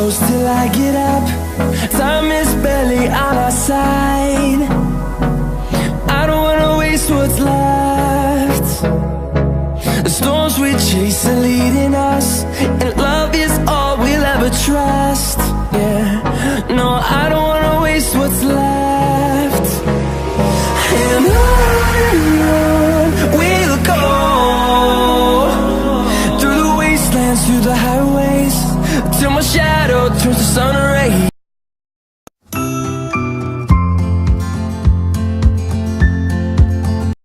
close till I get up. Time is barely on our side. I don't wanna waste what's left. The storms we chase are leading us, and love is all we'll ever trust. Yeah, no, I don't wanna waste what's left. And on we'll go, through the wastelands, through the highways, till my shadow turns to sun